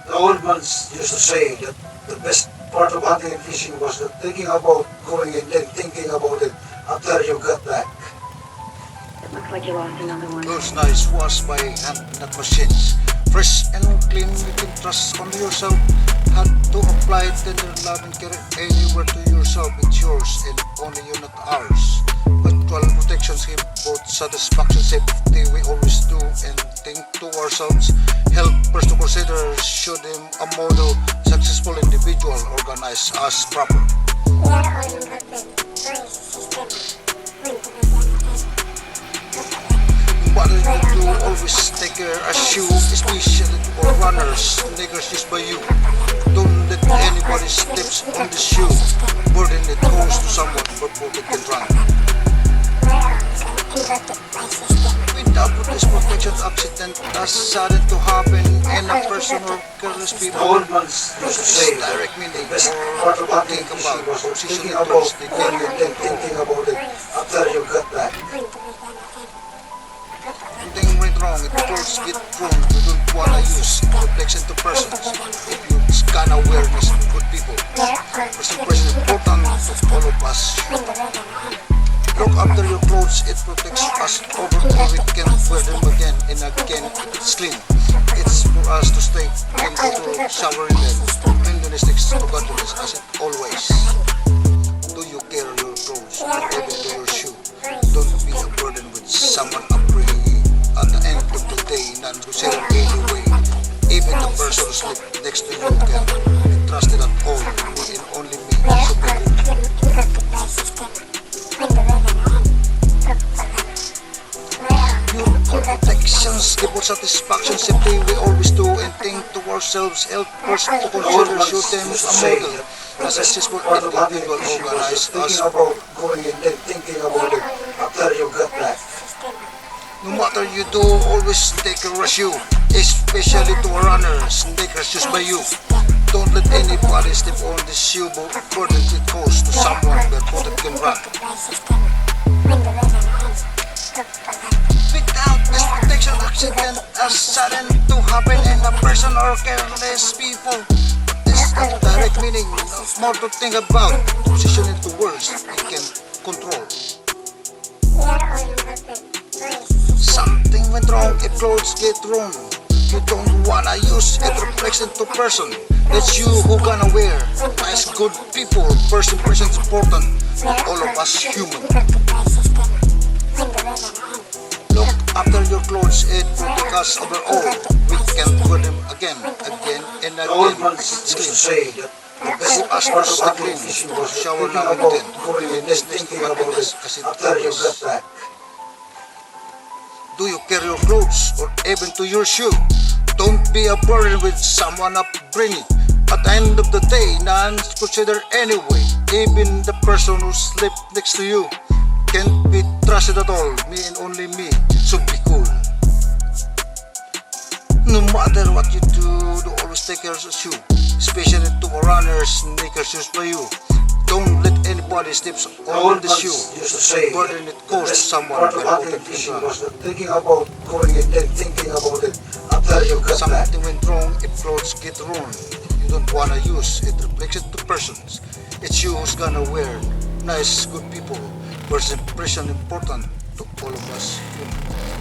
The old ones used to say that the best part of hunting and fishing was not thinking about going and then thinking about it after you got back. It looks like you lost another one. Those knives washed by hand, not machines. Fresh and clean, you can trust only yourself. Had to apply tender love and care anywhere to yourself. It's yours and only you, not ours. Virtual protections give both satisfaction, safety. We always do and think to ourselves. Help first to consider, show them a model. Successful individual, organize us proper. What do you do? Always take care a shoe, especially for runners, sneakers used by you. Don't let anybody steps on the shoe. Burden it goes to someone for both it can run. Without this protection, accident has sudden to happen, and a person or careless The people old ones used to say that direct meaning the best or part of to hunting think and about fishing was not position thinking in about terms they going and then can thinking about it after you got back. something went wrong, it clothes get thrown. You don't wanna use reflection to persons. If you scan awareness of good people, first impression is important to all of us. Look after your clothes, it protects us over the weekend, wear them again and again if it's clean. It's for us to stay clean, go to shower in them. Cleanliness takes to godliness as it always. Do you care your clothes or even to your shoe? Don't be a burden with someone upbringing. At the end of the day, none consider anyway. Even the person who sleep next to you can be trusted at all. Me and only me. So be Beautiful protections, give us satisfaction, simply we always do and think to ourselves, help first to consider, show them a model. A successful individual, organize us. Thinking about going and then thinking about it after you got back. No matter you do, always take care of you, especially to runners, sneakers used by you. Don't let anybody step on the shoe, but burden it goes to someone barefoot that can run. Without this protection, accident are sudden to happen and a person or careless people. This is the direct meaning of more to think about. Position into words we can control. Something went wrong if clothes get thrown. You don't wanna use it reflection to person. It's you who gonna wear. Nice good people. First impression is important. All of us human. Look after your clothes, it protect us overall. We can wear them again and The old again. ones It's used to clean. say that the best Keep us part of first hunting clean. and fishing was not Shower thinking now and about then. going and then thinking about it after you got back. Do you carry your clothes or even to your shoe? Don't be a burden with someone upbringing. At the end of the day, none considered anyway. Even the person who slept next to you can't be trusted at all. Me and only me. So be cool. No matter what you do always take care of your shoe, especially to runners, sneakers used by you. Don't let anybody steps The on old the ones shoe. used to say Burden it the goes to best someone part of barefoot hunting and that fishing can was not thinking about going and then thinking about it after you got back. Something went wrong if clothes get ruined. You don't wanna use it reflects it to persons. It's you who's gonna wear. Nice, good people. First impression important to all of us human.